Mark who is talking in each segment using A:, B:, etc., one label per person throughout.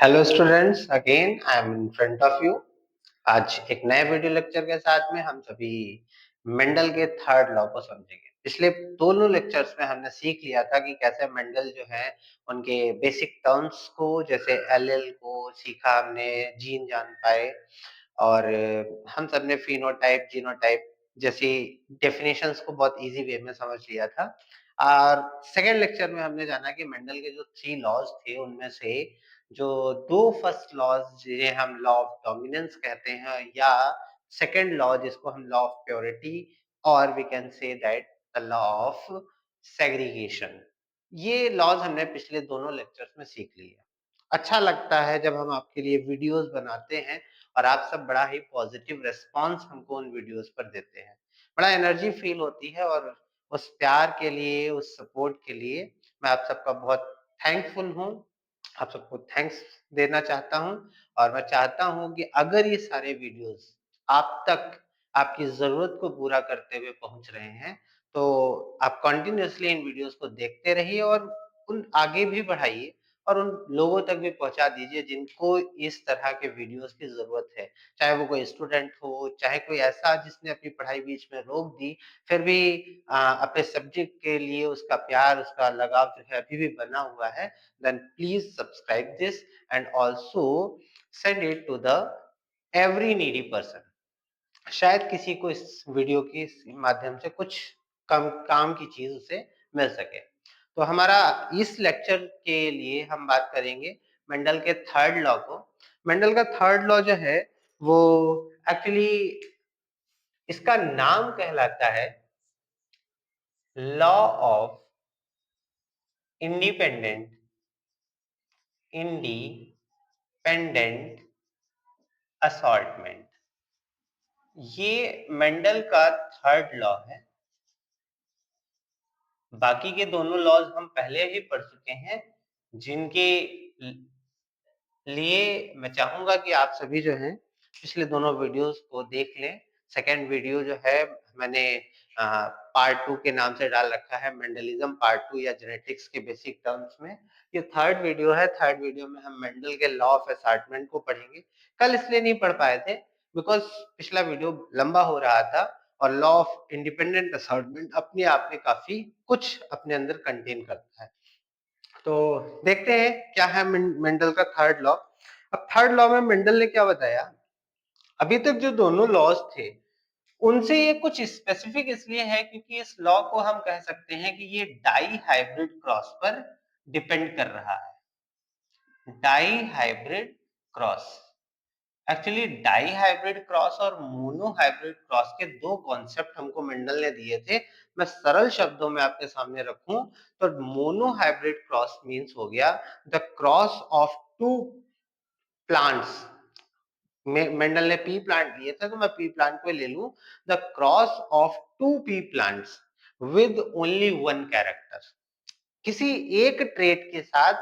A: Hello students, again I am in front of you. आज एक नए वीडियो लेक्चर के साथ में हम सभी मेंडल के थर्ड लॉ को समझेंगे। पिछले दोनों लेक्चर्स में हमने सीख लिया था कि कैसे मेंडल जो है उनके बेसिक टर्म्स को, जैसे एल को सीखा हमने, जीन जान पाए, और हम सब ने फिनोटाइप जीनोटाइप जैसी डेफिनेशंस को बहुत इजी वे में समझ लिया था। और सेकेंड लेक्चर में हमने जाना कि मेंडल के जो थ्री लॉज थे उनमें से जो दो फर्स्ट लॉज जिन्हें हम लॉ ऑफ डोमिनेंस कहते हैं, या सेकेंड लॉ जिसको हम लॉ ऑफ प्योरिटी, और we can say that the law of segregation, ये लॉज हमने पिछले दोनों लेक्चर्स में सीख लिए। अच्छा लगता है जब हम आपके लिए वीडियोस बनाते हैं और आप सब बड़ा ही पॉजिटिव रिस्पांस हमको उन वीडियोस पर देते हैं। बड़ा एनर्जी फील होती है, और उस प्यार के लिए, उस सपोर्ट के लिए मैं आप सबका बहुत थैंकफुल हूँ। आप सबको थैंक्स देना चाहता हूँ, और मैं चाहता हूँ कि अगर ये सारे वीडियोस आप तक आपकी ज़रूरत को पूरा करते हुए पहुँच रहे हैं, तो आप कंटिन्यूअसली इन वीडियोस को देखते रहिए और उन आगे भी बढ़ाइए, और उन लोगों तक भी पहुँचा दीजिए जिनको इस तरह के वीडियोस की ज़रूरत है। चाहे वो कोई स्टूडेंट हो, चाहे कोई ऐसा जिसने अपनी पढ़ाई बीच में रोक दी, फिर भी अपने सब्जेक्ट के लिए उसका प्यार, उसका लगाव जो है अभी भी बना हुआ है, then please subscribe this and also send it to the every needy person। शायद किसी को इस वीडियो के माध्यम से कुछ कम काम की चीज उसे मिल सके। तो हमारा इस लेक्चर के लिए हम बात करेंगे मेंडल के थर्ड लॉ को। मेंडल का थर्ड लॉ जो है वो एक्चुअली इसका नाम कहलाता है law of independent independent assortment. ये मेंडल का थर्ड लॉ है। बाकी के दोनों लॉज हम पहले ही पढ़ चुके हैं, जिनके लिए मैं चाहूंगा कि आप सभी जो हैं पिछले दोनों वीडियोस को देख लें। सेकेंड वीडियो जो है मैंने पार्ट 2 के नाम से डाल रखा है, मेंडलिज्म पार्ट 2 या जेनेटिक्स के बेसिक टर्म्स में। ये थर्ड वीडियो है। थर्ड वीडियो में हम मेंडल के लॉ ऑफ असॉर्टमेंट को पढ़ेंगे। कल इसलिए नहीं पढ़ पाए थे बिकॉज पिछला वीडियो लंबा हो रहा था, और लॉ ऑफ इंडिपेंडेंट असॉर्टमेंट अपने आप में काफी कुछ अपने अंदर कंटेन करता है। तो देखते हैं क्या है मेंडल का थर्ड लॉ। अब थर्ड लॉ में मेंडल ने क्या बताया, अभी तक जो दोनों लॉज थे उनसे ये कुछ स्पेसिफिक इसलिए है क्योंकि इस लॉ को हम कह सकते हैं कि ये डाई हाइब्रिड क्रॉस पर डिपेंड कर रहा है। Dihybrid cross, actually dihybrid cross और मोनो हाइब्रिड क्रॉस के दो कॉन्सेप्ट हमको मेंडल ने दिए थे। मैं सरल शब्दों में आपके सामने रखूं तो मोनो हाइब्रिड क्रॉस मींस हो गया the cross of two plants. Mendel ने पी प्लांट दिए थे तो मैं पी प्लांट को ले लूं, the cross of two pea plants with only one character. किसी एक ट्रेट के साथ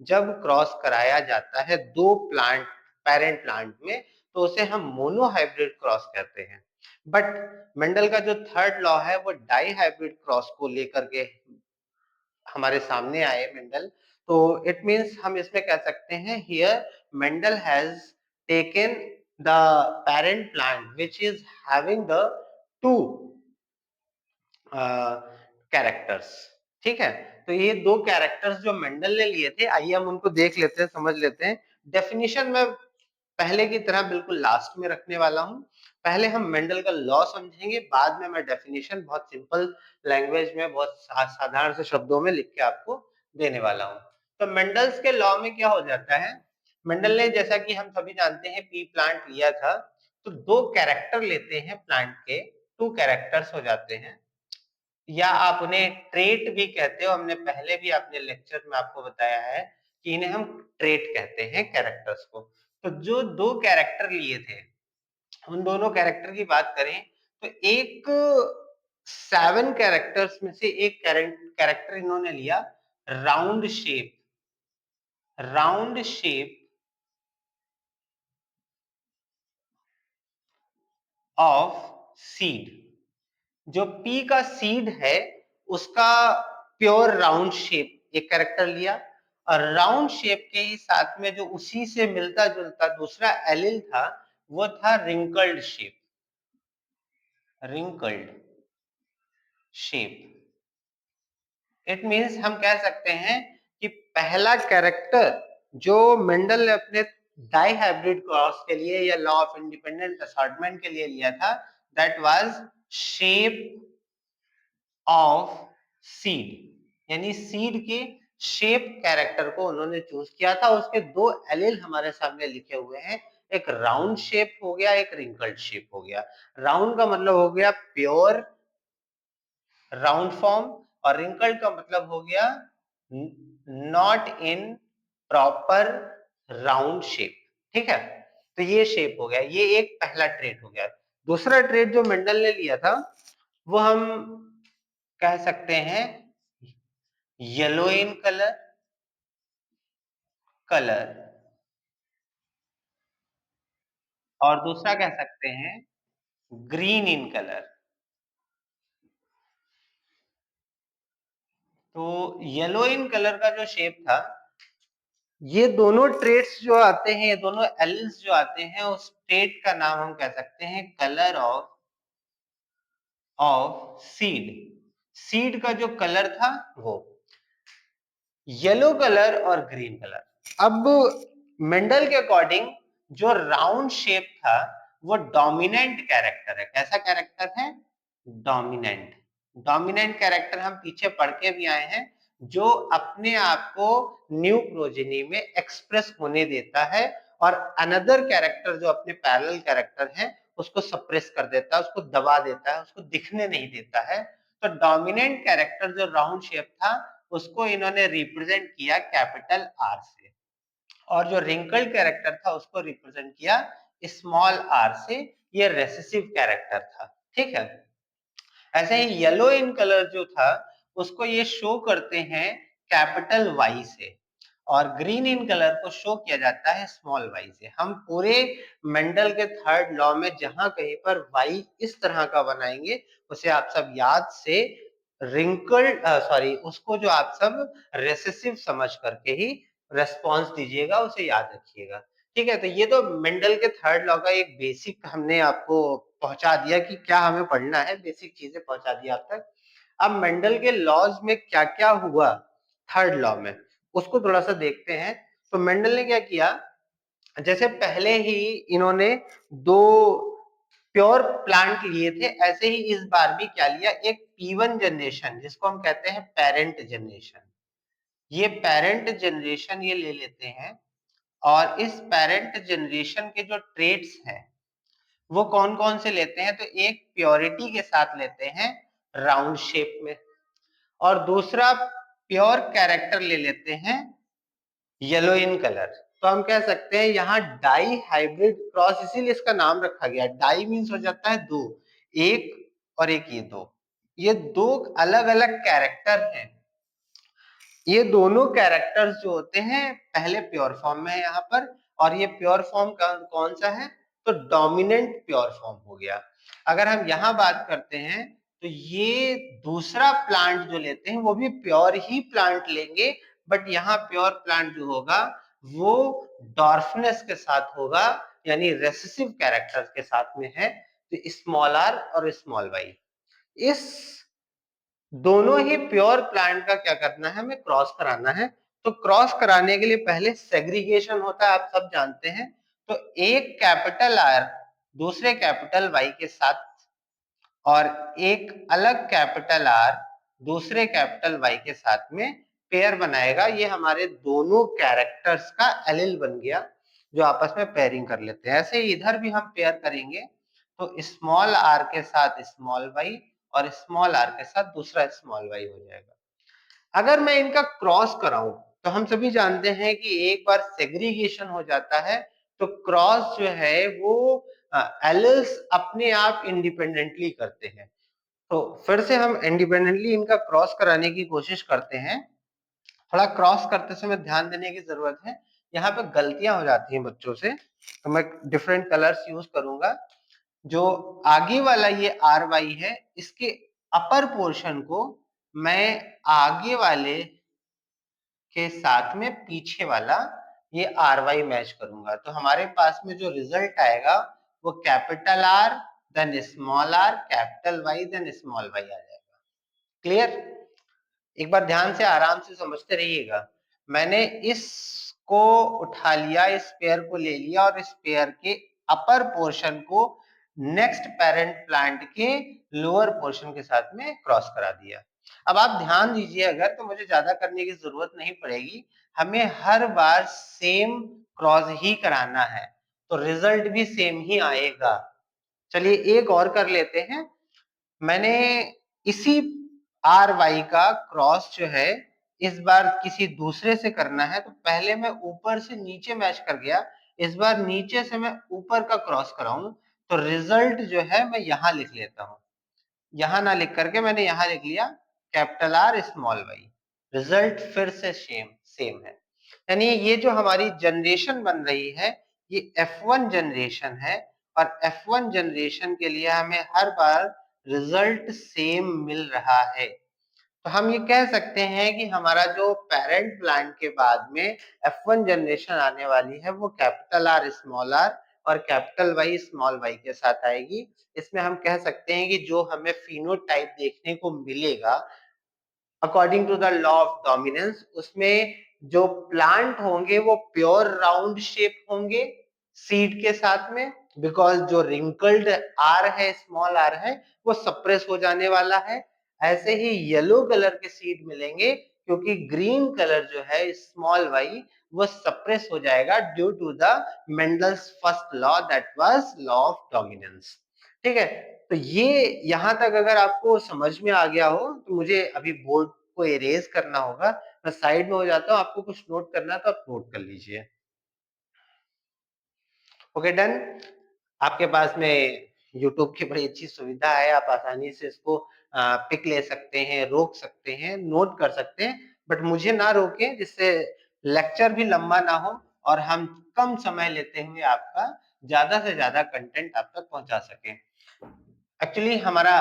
A: जब क्रॉस कराया जाता है दो प्लांट, पेरेंट प्लांट में, तो उसे हम मोनो हाइब्रिड क्रॉस कहते हैं। बट मेंडल का जो थर्ड लॉ है वो डाई हाइब्रिड क्रॉस को लेकर के हमारे सामने आए मेंडल। तो इट मींस हम इसमें कह सकते हैं here Mendel has taken the parent plant which is having the two characters. ठीक है, तो ये दो कैरेक्टर्स जो मेंडल ने लिए थे, आइए हम उनको देख लेते हैं, समझ लेते हैं। डेफिनेशन में पहले की तरह बिल्कुल लास्ट में रखने वाला हूं। पहले हम मेंडल का लॉ समझेंगे, बाद में मैं डेफिनेशन बहुत सिंपल लैंग्वेज में, बहुत साधारण से शब्दों में लिख के आपको देने वाला हूं। तो मेंडल्स के लॉ में क्या हो जाता है, मेंडल ने जैसा कि हम सभी जानते हैं पी प्लांट लिया था, तो दो कैरेक्टर लेते हैं प्लांट के, टू कैरेक्टर्स हो जाते हैं, या आप उन्हें ट्रेट भी कहते हो। हमने पहले भी अपने लेक्चर में आपको बताया है कि इन्हें हम ट्रेट कहते हैं कैरेक्टर्स को। तो जो दो कैरेक्टर लिए थे, उन दोनों कैरेक्टर की बात करें तो एक 7 कैरेक्टर्स में से एक कैरेक्टर इन्होंने लिया round shape. Round shape of seed, जो पी का सीड है उसका प्योर राउंड शेप एक कैरेक्टर लिया, और राउंड शेप के ही साथ में जो उसी से मिलता जुलता दूसरा एलिल था वो था wrinkled shape, wrinkled shape. It means हम कह सकते हैं कि पहला कैरेक्टर जो मेंडल ने अपने डाई हाइब्रिड क्रॉस के लिए या लॉ ऑफ इंडिपेंडेंट असॉर्टमेंट के लिए लिया था, that was shape of seed, यानी सीड के शेप कैरेक्टर को उन्होंने चूज किया था। उसके दो एलिल हमारे सामने लिखे हुए हैं, एक राउंड शेप हो गया, एक रिंकल्ड शेप हो गया। राउंड का मतलब हो गया प्योर राउंड फॉर्म और रिंकल्ड का मतलब हो गया not in proper round shape. ठीक है, तो ये शेप हो गया, ये एक पहला ट्रेट हो गया। दूसरा ट्रेट जो मेंडल ने लिया था वो हम कह सकते हैं येलो इन कलर, कलर, और दूसरा कह सकते हैं ग्रीन इन कलर। तो येलो इन कलर का जो शेप था, ये दोनों ट्रेट्स जो आते हैं, ये दोनों एलिल्स जो आते हैं, उस ट्रेट का नाम हम कह सकते हैं कलर ऑफ सीड। सीड का जो कलर था वो येलो कलर और ग्रीन कलर। अब मेंडल के अकॉर्डिंग जो राउंड शेप था वो डोमिनेंट कैरेक्टर है। कैसा कैरेक्टर है? डोमिनेंट। डोमिनेंट कैरेक्टर हम पीछे पढ़ के भी आए हैं, जो अपने आप को न्यू प्रोजेनी में एक्सप्रेस होने देता है और अनदर कैरेक्टर जो अपने पैरेलल कैरेक्टर है उसको सप्रेस कर देता है, उसको दबा देता है, उसको दिखने नहीं देता है। तो डोमिनेंट कैरेक्टर जो राउंड शेप था उसको इन्होंने रिप्रेजेंट किया कैपिटल आर से, और जो रिंकल्ड कैरेक्टर था उसको रिप्रेजेंट किया स्मॉल आर से। ये रेसेसिव कैरेक्टर था। ठीक है, ऐसे ही येलो इन कलर जो था उसको ये शो करते हैं कैपिटल वाई से, और ग्रीन इन कलर को शो किया जाता है स्मॉल वाई से। हम पूरे मेंडल के थर्ड लॉ में जहां कहीं पर वाई इस तरह का बनाएंगे उसे आप सब याद से रिंकल्ड सॉरी उसको जो आप सब रेसेसिव समझ करके ही रेस्पॉन्स दीजिएगा, उसे याद रखिएगा। ठीक है, तो ये तो मेंडल के थर्ड लॉ का एक बेसिक हमने आपको पहुंचा दिया कि क्या हमें पढ़ना है, बेसिक चीजें पहुंचा दी आप तक। अब मेंडल के लॉज में क्या क्या हुआ थर्ड लॉ में, उसको थोड़ा सा देखते हैं। तो मेंडल ने क्या किया, जैसे पहले ही इन्होंने दो प्योर प्लांट लिए थे, ऐसे ही इस बार भी क्या लिया, एक P1 जनरेशन जिसको हम कहते हैं पेरेंट जनरेशन। ये पेरेंट जनरेशन ये ले लेते हैं, और इस पेरेंट जनरेशन के जो ट्रेट्स हैं वो कौन कौन से लेते हैं, तो एक प्योरिटी के साथ लेते हैं राउंड शेप में, और दूसरा प्योर कैरेक्टर ले लेते हैं येलो इन कलर। तो हम कह सकते हैं यहाँ डाई हाइब्रिड क्रॉस, इसीलिए इसका नाम रखा गया। डाई मीन्स हो जाता है दो, एक और एक, ये दो, ये दो अलग अलग कैरेक्टर हैं। ये दोनों कैरेक्टर्स जो होते हैं पहले प्योर फॉर्म में है यहाँ पर, और ये प्योर फॉर्म कौन सा है, तो डोमिनेंट प्योर फॉर्म हो गया। अगर हम यहाँ बात करते हैं तो ये दूसरा प्लांट जो लेते हैं वो भी प्योर ही प्लांट लेंगे, बट यहाँ प्योर प्लांट जो होगा वो डॉर्फनेस के साथ होगा, यानी रेसेसिव कैरेक्टर के साथ में है। तो स्मॉल आर और स्मॉल वाई, इस दोनों ही प्योर प्लांट का क्या करना है, हमें क्रॉस कराना है। तो क्रॉस कराने के लिए पहले सेग्रीगेशन होता है, आप सब जानते हैं। तो एक कैपिटल आर दूसरे कैपिटल वाई के साथ, और एक अलग कैपिटल आर दूसरे कैपिटल वाई के साथ में पेयर बनाएगा। ये हमारे दोनों कैरेक्टर्स का एलिल बन गया जो आपस में पेयरिंग कर लेते हैं। ऐसे ही इधर भी हम पेयर करेंगे, तो स्मॉल आर के साथ स्मॉल वाई और स्मॉल आर के साथ दूसरा स्मॉल वाई हो जाएगा। अगर मैं इनका क्रॉस कराऊं तो हम सभी जानते हैं कि एक बार सेग्रीगेशन हो जाता है तो क्रॉस जो है वो एलिल्स अपने आप इंडिपेंडेंटली करते हैं। तो फिर से हम इंडिपेंडेंटली इनका क्रॉस कराने की कोशिश करते हैं। थोड़ा क्रॉस करते समय ध्यान देने की जरूरत है, यहाँ पे गलतियां हो जाती हैं बच्चों से, तो मैं डिफरेंट कलर्स यूज करूंगा। जो आगे वाला ये आर वाई है, इसके अपर पोर्शन को मैं आगे वाले के साथ में पीछे वाला ये आर वाई मैच करूंगा, तो हमारे पास में जो रिजल्ट आएगा वो capital R then small R capital Y then small Y आ जाएगा। क्लियर? एक बार ध्यान से आराम से समझते रहिएगा। मैंने इसको उठा लिया, इस पेयर को ले लिया और इस पेयर के अपर पोर्शन को नेक्स्ट पेरेंट प्लांट के लोअर पोर्शन के साथ में क्रॉस करा दिया। अब आप ध्यान दीजिए, अगर तो मुझे ज्यादा करने की जरूरत नहीं पड़ेगी, हमें हर बार सेम क्रॉस ही कराना है, तो रिजल्ट भी सेम ही आएगा। चलिए एक और कर लेते हैं। मैंने इसी आर वाई का क्रॉस जो है इस बार किसी दूसरे से करना है, तो पहले मैं ऊपर से नीचे मैच कर गया, इस बार नीचे से मैं ऊपर का क्रॉस कराऊं, तो रिजल्ट जो है मैं यहां लिख लेता हूं, यहां ना लिख करके मैंने यहां लिख लिया capital R small Y. Result फिर से सेम सेम है, यानी ये जो हमारी जनरेशन बन रही है ये F1 जनरेशन है, और F1 जनरेशन के लिए हमें हर बार रिजल्ट सेम मिल रहा है। तो हम ये कह सकते हैं कि हमारा जो पेरेंट प्लांट के बाद में F1 जनरेशन आने वाली है वो कैपिटल आर स्मॉल आर और कैपिटल वाई स्मॉल वाई के साथ आएगी। इसमें हम कह सकते हैं कि जो हमें फिनोटाइप देखने को मिलेगा according to the law of dominance, उसमें जो प्लांट होंगे वो प्योर राउंड शेप होंगे सीड के साथ में, बिकॉज जो रिंकल्ड आर है स्मॉल आर है वो सप्रेस हो जाने वाला है। ऐसे ही येलो कलर के सीड मिलेंगे क्योंकि ग्रीन कलर जो है स्मॉल वाई वो सप्रेस हो जाएगा due to the Mendel's first law that was law of dominance. ठीक है, तो ये यहां तक अगर आपको समझ में आ गया हो तो मुझे अभी बोर्ड को इरेज करना होगा, मैं साइड में हो जाता हूँ, आपको कुछ नोट करना है तो आप नोट कर लीजिए। Okay done. आपके पास में यूट्यूब की बड़ी अच्छी सुविधा है, आप आसानी से इसको पिक ले सकते हैं, रोक सकते हैं, नोट कर सकते हैं, बट मुझे ना रोकें जिससे लेक्चर भी लंबा ना हो और हम कम समय लेते हुए आपका ज्यादा से ज्यादा कंटेंट आप तक पहुंचा सकें। एक्चुअली हमारा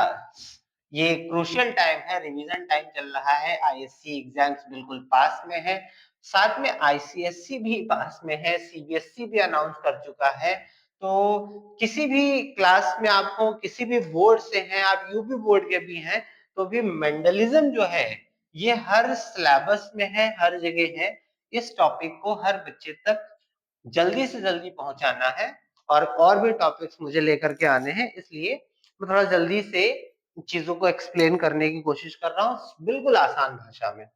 A: ये क्रूशियल टाइम है, रिवीजन टाइम चल रहा है, आईएससी एग्जाम्स बिल्कुल पास में है, साथ में आईसीएससी भी पास में है, सीबीएसई भी अनाउंस कर चुका है। तो किसी भी क्लास में आप हो, किसी भी बोर्ड से हैं आप, यूपी बोर्ड के भी हैं, तो भी मेंडलिज्म जो है ये हर सिलेबस में है, हर जगह है। इस टॉपिक को हर बच्चे तक जल्दी से जल्दी पहुंचाना है, और भी टॉपिक्स मुझे लेकर के आने हैं, इसलिए मैं थोड़ा जल्दी से चीजों को एक्सप्लेन करने की कोशिश कर रहा हूँ बिल्कुल आसान भाषा में।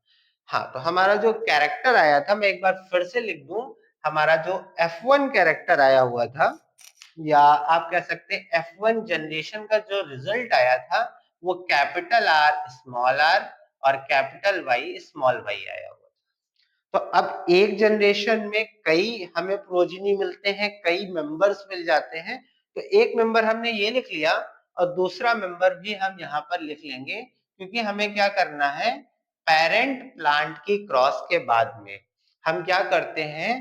A: हाँ, तो हमारा जो कैरेक्टर आया था मैं एक बार फिर से लिख दूं, हमारा जो F1 कैरेक्टर आया हुआ था, या आप कह सकते हैं F1 जनरेशन का जो रिजल्ट आया था वो कैपिटल आर स्मॉल आर और कैपिटल वाई स्मॉल वाई आया हुआ। तो अब एक जनरेशन में कई हमें प्रोजिनी मिलते हैं, कई मेंबर्स मिल जाते हैं, तो एक मेंबर हमने ये लिख लिया और दूसरा मेंबर भी हम यहाँ पर लिख लेंगे, क्योंकि हमें क्या करना है, पेरेंट प्लांट की क्रॉस के बाद में हम क्या करते हैं,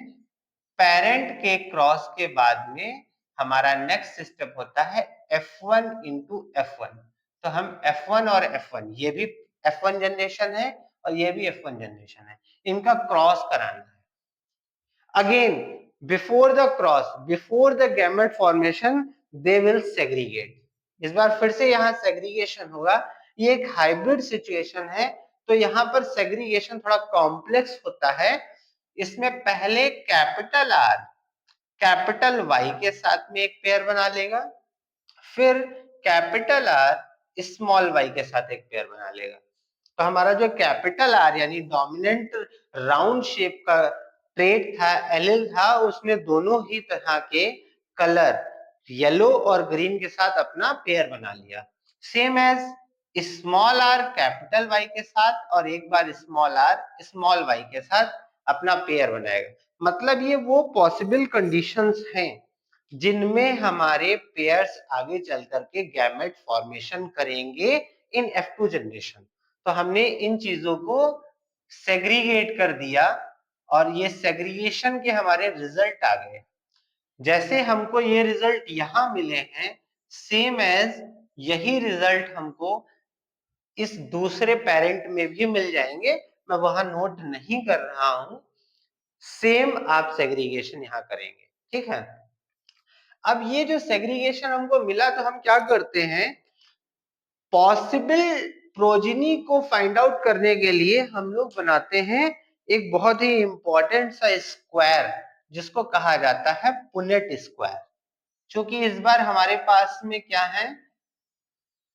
A: पेरेंट के क्रॉस के बाद में हमारा नेक्स्ट स्टेप होता है F1 इंटू F1। तो हम F1 और F1, ये भी F1 जनरेशन है और ये भी F1 जनरेशन है, इनका क्रॉस कराना है। Again before the cross, before the gamete formation they will segregate. इस बार फिर से यहाँ सेग्रीगेशन होगा, ये एक हाइब्रिड सिचुएशन है, तो यहाँ पर सेग्रीगेशन थोड़ा कॉम्प्लेक्स होता है। इसमें पहले कैपिटल आर कैपिटल वाई के साथ में एक पेयर बना लेगा, फिर कैपिटल आर स्मॉल वाई के साथ एक पेयर बना लेगा। तो हमारा जो कैपिटल आर यानी डोमिनेंट राउंड शेप का ट्रेट था, एलिल था, उसने दोनों ही तरह के कलर येलो और ग्रीन के साथ अपना पेयर बना लिया। Same as small R capital Y के साथ और एक बार स्मॉल आर स्मॉल वाई के साथ अपना पेयर बनाएगा। मतलब ये वो पॉसिबल कंडीशंस हैं जिनमें हमारे पेयर्स आगे चल करके गैमेट फॉर्मेशन करेंगे इन F2 जनरेशन। तो हमने इन चीजों को सेग्रीगेट कर दिया और ये सेग्रीगेशन के हमारे रिजल्ट आ गए। जैसे हमको ये रिजल्ट यहां मिले हैं, सेम एज यही रिजल्ट हमको इस दूसरे पेरेंट में भी मिल जाएंगे। मैं वहां नोट नहीं कर रहा हूं, सेम आप सेग्रीगेशन यहां करेंगे, ठीक है। अब ये जो सेग्रीगेशन हमको मिला तो हम क्या करते हैं, पॉसिबल प्रोजिनी को फाइंड आउट करने के लिए हम लोग बनाते हैं एक बहुत ही इंपॉर्टेंट सा स्क्वायर जिसको कहा जाता है पुनेट स्क्वायर। क्योंकि इस बार हमारे पास में क्या है,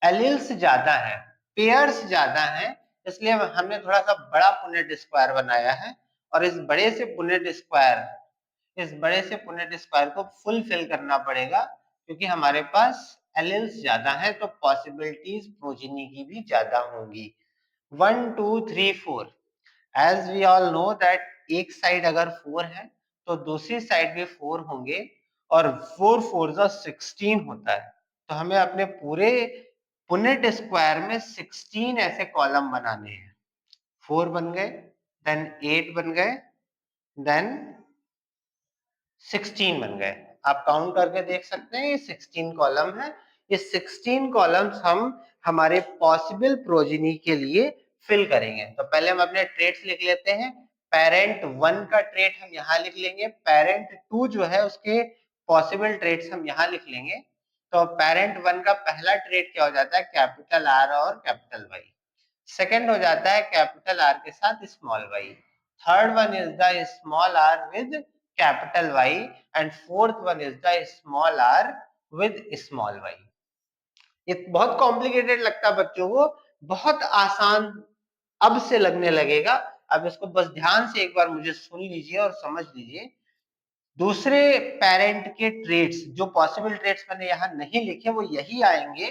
A: एलिल्स ज्यादा है, पेयर्स ज्यादा है, इसलिए हमने थोड़ा सा बड़ा पुनेट स्क्वायर बनाया है। और इस बड़े से पुनेट स्क्वायर को फुलफिल करना पड़ेगा, क्योंकि हमारे पास एलिल्स ज्यादा है तो पॉसिबिलिटीज प्रोजिनी की भी ज्यादा होंगी। 1 2 3 4, as we all know that एक साइड अगर 4 है तो दूसरी साइड भी 4 होंगे, और 4 4 जा 16 होता है। तो हमें अपने पूरे पुनेट स्क्वायर में 16 ऐसे कॉलम बनाने हैं। 4 बन गए, देन 8 बन गए, देन 16 बन गए। आप काउंट करके देख सकते हैं, ये 16 कॉलम है। ये 16 कॉलम्स हम हमारे पॉसिबल प्रोजिनी के लिए फिल करेंगे। तो पहले हम अपने ट्रेट्स लिख लेते हैं। पेरेंट 1 का ट्रेट हम यहाँ लिख लेंगे, पेरेंट 2 जो है उसके पॉसिबल ट्रेट्स हम यहाँ लिख लेंगे। तो पेरेंट 1 का पहला ट्रेट क्या हो जाता है, कैपिटल आर और कैपिटल वाई। सेकेंड हो जाता है कैपिटल आर के साथ small Y. Third one is the small R with capital Y, and fourth one is the small R with small Y. ये बहुत कॉम्प्लिकेटेड लगता है बच्चों को, बहुत आसान अब से लगने लगेगा। अब इसको बस ध्यान से एक बार मुझे सुन लीजिए और समझ लीजिए। दूसरे पेरेंट के ट्रेड्स, जो पॉसिबल ट्रेड्स मैंने यहाँ नहीं लिखे वो यही आएंगे,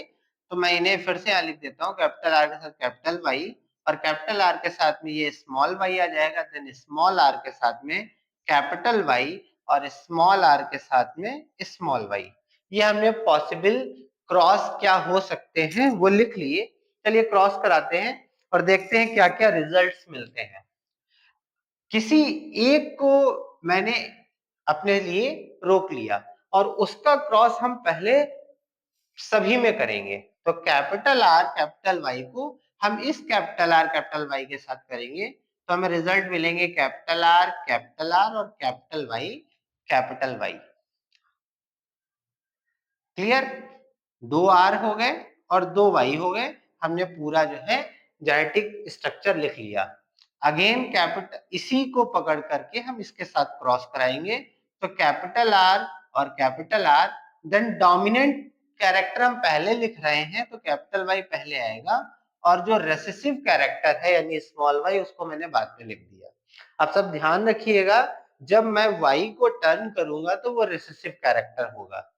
A: तो मैं इन्हें फिर से यहाँ लिख देता हूँ। कैपिटल आर के साथ कैपिटल वाई, और कैपिटल आर के साथ में ये स्मॉल वाई आ जाएगा, देन स्मॉल आर के साथ में कैपिटल वाई, और स्मॉल आर के साथ में स्मॉल वाई। ये हमने पॉसिबल क्रॉस क्या हो सकते हैं वो लिख लिए। चलिए क्रॉस कराते हैं और देखते हैं क्या क्या रिजल्ट्स मिलते हैं। किसी एक को मैंने अपने लिए रोक लिया और उसका क्रॉस हम पहले सभी में करेंगे। तो कैपिटल आर कैपिटल वाई को हम इस कैपिटल आर कैपिटल वाई के साथ करेंगे, तो हमें रिजल्ट मिलेंगे कैपिटल आर और कैपिटल वाई। क्लियर, 2 आर हो गए और 2 वाई हो गए। हमने पूरा जो है जेनेटिक स्ट्रक्चर लिख लिया। अगेन कैपिटल इसी को पकड़ करके हम इसके साथ क्रॉस कराएंगे, तो कैपिटल आर और capital R, then dominant character हम पहले लिख रहे हैं तो कैपिटल वाई पहले आएगा, और जो रेसेसिव कैरेक्टर है यानी स्मॉल वाई उसको मैंने बाद में लिख दिया। अब सब ध्यान रखिएगा, जब मैं वाई को टर्न करूंगा तो वो रेसेसिव कैरेक्टर होगा।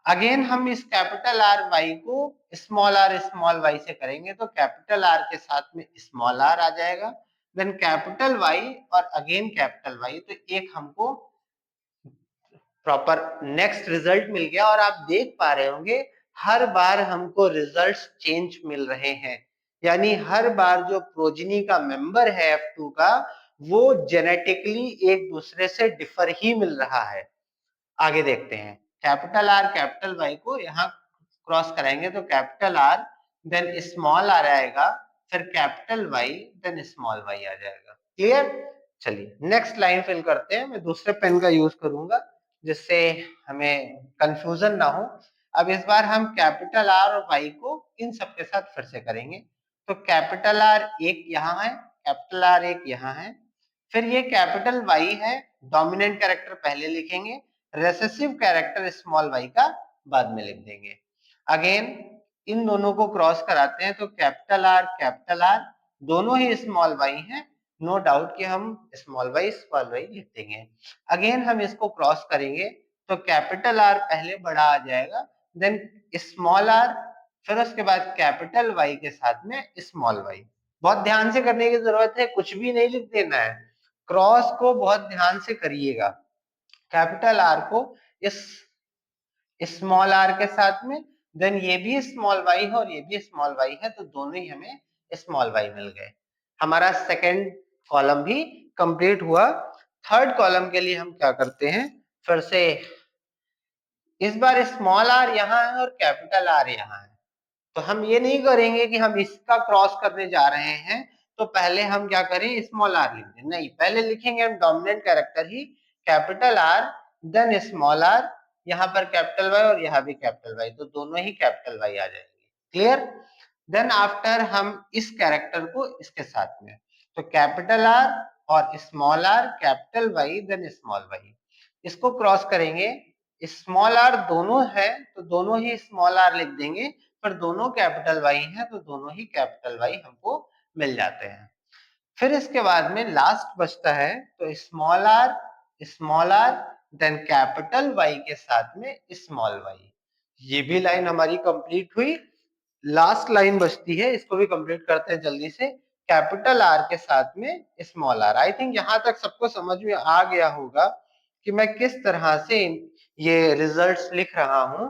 A: अगेन हम इस कैपिटल आर वाई को स्मॉल वाई से करेंगे, तो कैपिटल आर के साथ में स्मॉल आर आ जाएगा, देन कैपिटल वाई और अगेन कैपिटल वाई। तो एक हमको प्रॉपर नेक्स्ट रिजल्ट मिल गया, और आप देख पा रहे होंगे हर बार हमको रिजल्ट्स चेंज मिल रहे हैं। यानी हर बार जो प्रोजिनी का मेंबर है F2 का, वो जेनेटिकली एक दूसरे से डिफर ही मिल रहा है। आगे देखते हैं, कैपिटल आर कैपिटल वाई को यहाँ क्रॉस कराएंगे तो capital R then small R आएगा, फिर capital Y then small Y आ जाएगा। क्लियर, चलिए नेक्स्ट लाइन फिल करते हैं। मैं दूसरे पेन का यूज करूंगा जिससे हमें कंफ्यूजन ना हो। अब इस बार हम कैपिटल आर और वाई को इन सबके साथ फिर से करेंगे। तो कैपिटल आर एक यहाँ है, कैपिटल आर एक यहाँ है, फिर ये कैपिटल वाई है, डोमिनेंट कैरेक्टर पहले लिखेंगे, रेसेसिव कैरेक्टर स्मॉल वाई का बाद में लिख देंगे। अगेन इन दोनों को क्रॉस कराते हैं तो कैपिटल आर दोनों ही स्मॉल वाई हैं, नो डाउट कि हम स्मॉल वाई लिख देंगे। अगेन हम इसको क्रॉस करेंगे तो कैपिटल आर पहले बड़ा आ जाएगा, देन स्मॉल आर, फिर उसके बाद कैपिटल वाई के साथ में स्मॉल वाई। बहुत ध्यान से करने की जरूरत है, कुछ भी नहीं लिख देना है, क्रॉस को बहुत ध्यान से करिएगा। कैपिटल आर को इस स्मॉल आर के साथ में, देन ये भी स्मॉल वाई है और ये भी स्मॉल वाई है, तो दोनों ही हमें स्मॉल वाई मिल गए। हमारा सेकेंड कॉलम भी कंप्लीट हुआ। थर्ड कॉलम के लिए हम क्या करते हैं, फिर से इस बार स्मॉल आर यहाँ है और कैपिटल आर यहाँ है, तो हम ये नहीं करेंगे कि हम इसका क्रॉस करने जा रहे हैं, तो पहले हम क्या करें, स्मॉल आर लिख दें? नहीं, पहले लिखेंगे हम डोमिनेंट कैरेक्टर ही capital R then small R, यहाँ पर कैपिटल वाई और यहाँ भी कैपिटल वाई, तो दोनों ही कैपिटल वाई आ जाएंगे। क्लियर? देन आफ्टर हम इस कैरेक्टर को इसके साथ में, तो कैपिटल आर और small R, capital Y then small Y, इसको क्रॉस करेंगे। स्मॉल आर दोनों है तो दोनों ही स्मॉल आर लिख देंगे, पर दोनों कैपिटल वाई है तो दोनों ही कैपिटल वाई हमको मिल जाते हैं। फिर इसके बाद में लास्ट बचता है, तो small R then capital Y के साथ में स्मॉल वाई। ये भी लाइन हमारी कंप्लीट हुई। लास्ट लाइन बचती है, इसको भी कंप्लीट करते हैं जल्दी से। कैपिटल आर के साथ में स्मॉल आर। आई थिंक यहां तक सबको समझ में आ गया होगा कि मैं किस तरह से ये रिजल्ट्स लिख रहा हूं।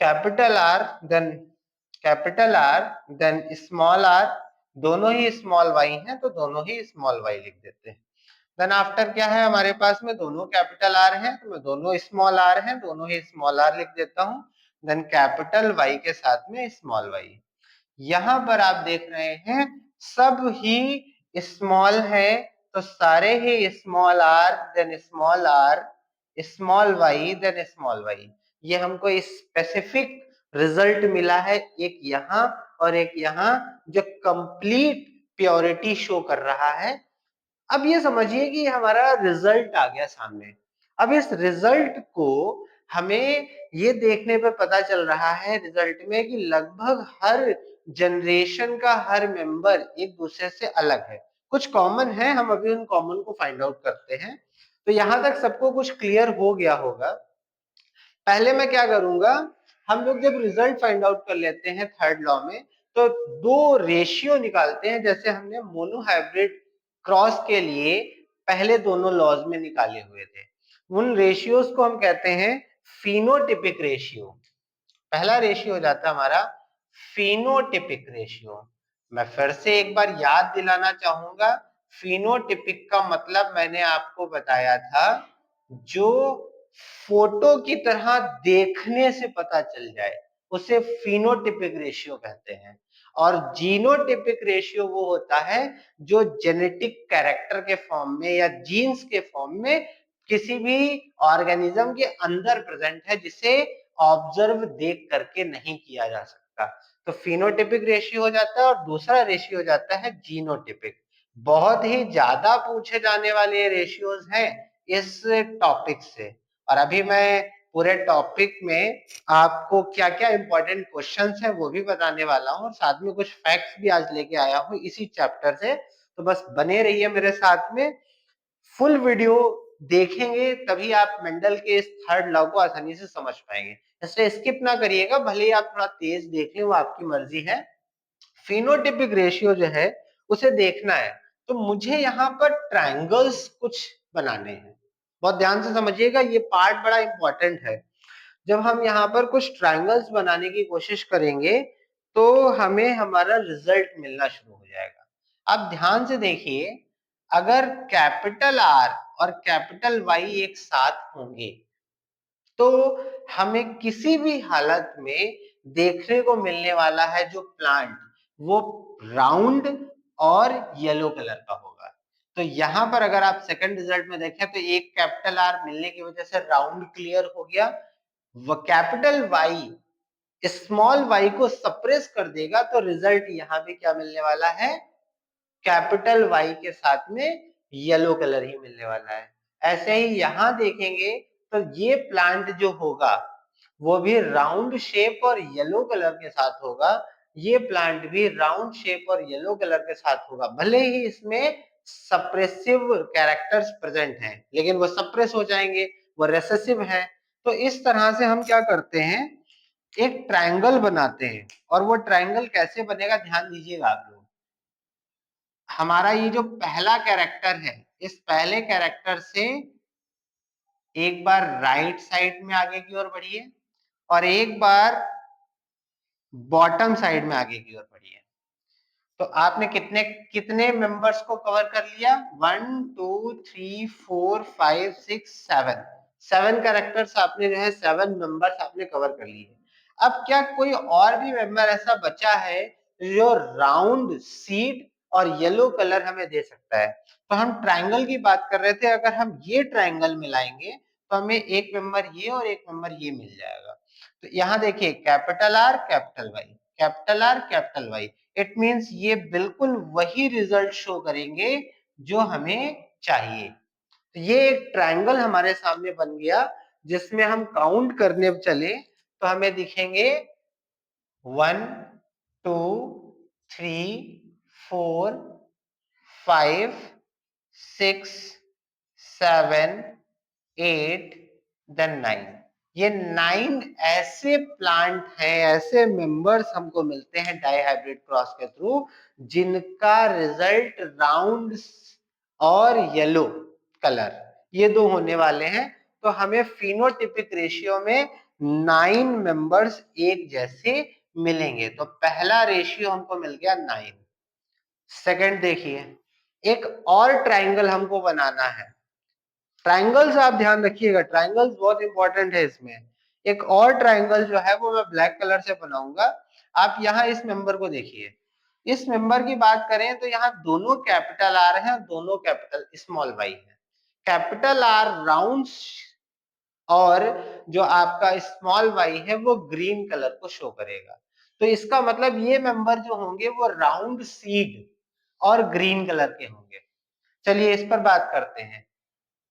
A: Capital R then small R, दोनों ही स्मॉल वाई हैं तो दोनों ही स्मॉल वाई लिख देते हैं। देन आफ्टर क्या है हमारे पास में, दोनों कैपिटल आर हैं तो मैं दोनों स्मॉल आर हैं दोनों ही स्मॉल आर लिख देता हूं। देन कैपिटल वाई के साथ में स्मॉल वाई। यहां पर आप देख रहे हैं सब ही स्मॉल है, तो सारे ही small R then small R, small Y then small Y. ये हमको स्पेसिफिक रिजल्ट मिला है, एक यहाँ और एक यहाँ, जो कंप्लीट प्योरिटी शो कर रहा है। अब ये समझिए कि हमारा रिजल्ट आ गया सामने। अब इस रिजल्ट को हमें ये देखने पर पता चल रहा है रिजल्ट में कि लगभग हर जनरेशन का हर मेंबर एक दूसरे से अलग है। कुछ कॉमन है, हम अभी उन कॉमन को फाइंड आउट करते हैं। तो यहां तक सबको कुछ क्लियर हो गया होगा। पहले मैं क्या करूंगा, हम लोग जब रिजल्ट फाइंड आउट कर लेते हैं थर्ड लॉ में, तो दो रेशियो निकालते हैं, जैसे हमने मोनोहाइब्रिड क्रॉस के लिए पहले दोनों लॉज में निकाले हुए थे। उन रेशियोज को हम कहते हैं फिनोटिपिक रेशियो। पहला रेशियो हो जाता है हमारा फिनोटिपिक रेशियो। मैं फिर से एक बार याद दिलाना चाहूंगा, फिनोटिपिक का मतलब मैंने आपको बताया था, जो फोटो की तरह देखने से पता चल जाए उसे फिनोटिपिक रेशियो कहते हैं। और जीनोटिपिक रेशियो वो होता है जो जेनेटिक कैरेक्टर के फॉर्म में या जीन्स के फॉर्म में किसी भी ऑर्गेनिज्म के अंदर प्रेजेंट है, जिसे ऑब्जर्व देख करके नहीं किया जा सकता। तो फिनोटिपिक रेशियो हो जाता है, और दूसरा रेशियो हो जाता है जीनोटिपिक। बहुत ही ज्यादा पूछे जाने वाले रेशियोज हैं इस टॉपिक से। और अभी मैं पूरे टॉपिक में आपको क्या क्या इंपॉर्टेंट क्वेश्चंस हैं वो भी बताने वाला हूं, और साथ में कुछ फैक्ट्स भी आज लेके आया हूं इसी चैप्टर से। तो बस बने रहिए मेरे साथ में, फुल वीडियो देखेंगे तभी आप मेंडल के इस थर्ड लॉ को आसानी से समझ पाएंगे। इसलिए स्किप ना करिएगा, भले ही आप थोड़ा तेज देख लें वो आपकी मर्जी है। फिनोटिपिक रेशियो जो है उसे देखना है, तो मुझे यहाँ पर ट्रायंगल्स कुछ बनाने हैं। बहुत ध्यान से समझिएगा, ये पार्ट बड़ा इंपॉर्टेंट है। जब हम यहाँ पर कुछ ट्रायंगल्स बनाने की कोशिश करेंगे तो हमें हमारा रिजल्ट मिलना शुरू हो जाएगा। अब ध्यान से देखिए, अगर कैपिटल आर और कैपिटल वाई एक साथ होंगे तो हमें किसी भी हालत में देखने को मिलने वाला है जो प्लांट, वो राउंड और येलो कलर का होगा। तो यहां पर अगर आप सेकंड रिजल्ट में देखें तो एक कैपिटल आर मिलने की वजह से राउंड क्लियर हो गया, वो कैपिटल वाई स्मॉल वाई को सप्रेस कर देगा, तो रिजल्ट यहां पे क्या मिलने वाला है, कैपिटल वाई के साथ में येलो कलर ही मिलने वाला है। ऐसे ही यहां देखेंगे तो ये प्लांट जो होगा वो भी राउंड शेप और येलो कलर के साथ होगा, ये प्लांट भी राउंड शेप और येलो कलर के साथ होगा। भले ही इसमें सप्रेसिव कैरेक्टर्स प्रेजेंट हैं, लेकिन वो सप्रेस हो जाएंगे, वो रेसेसिव है। तो इस तरह से हम क्या करते हैं, एक ट्रायंगल बनाते हैं। और वो ट्रायंगल कैसे बनेगा ध्यान दीजिएगा आप लोग। हमारा ये जो पहला कैरेक्टर है, इस पहले कैरेक्टर से एक बार राइट साइड में आगे की ओर बढ़िए और एक बार बॉटम साइड में आगे की ओर बढ़िए। तो आपने कितने कितने मेंबर्स को कवर कर लिया, 1 2 3 4 5 6 7, 7 कैरेक्टर्स आपने जो है 7 मेंबर्स आपने कवर कर लिए। अब क्या कोई और भी मेंबर ऐसा बचा है जो राउंड सीड और येलो कलर हमें दे सकता है। तो हम ट्राइंगल की बात कर रहे थे, अगर हम ये ट्राइंगल मिलाएंगे तो हमें एक मेंबर ये और एक मेंबर ये मिल जाएगा। तो यहाँ देखिए capital R capital Y, capital R capital Y, it means ये बिल्कुल वही रिजल्ट शो करेंगे जो हमें चाहिए। तो ये एक ट्राइंगल हमारे सामने बन गया, जिसमें हम काउंट करने चले तो हमें दिखेंगे 1 2 3 4 5 6 7 8 देन 9। ये 9 ऐसे प्लांट हैं, ऐसे मेंबर्स हमको मिलते हैं डाइहाइब्रिड क्रॉस के थ्रू, जिनका रिजल्ट राउंड और येलो कलर ये दो होने वाले हैं। तो हमें फिनोटिपिक रेशियो में 9 मेंबर्स एक जैसे मिलेंगे। तो पहला रेशियो हमको मिल गया 9। सेकंड देखिए, एक और ट्राइंगल हमको बनाना है। ट्राइंगल्स आप ध्यान रखिएगा, ट्राइंगल्स बहुत इंपॉर्टेंट है इसमें। एक और ट्राइंगल जो है वो मैं ब्लैक कलर से बनाऊंगा। आप यहाँ इस मेंबर को देखिए, इस मेंबर की बात करें तो यहाँ दोनों कैपिटल आर हैं और दोनों कैपिटल स्मॉल वाई है। कैपिटल आर राउंड और जो आपका स्मॉल वाई है वो ग्रीन कलर को शो करेगा। तो इसका मतलब ये मेंबर जो होंगे वो राउंड सीड और ग्रीन कलर के होंगे। चलिए इस पर बात करते हैं।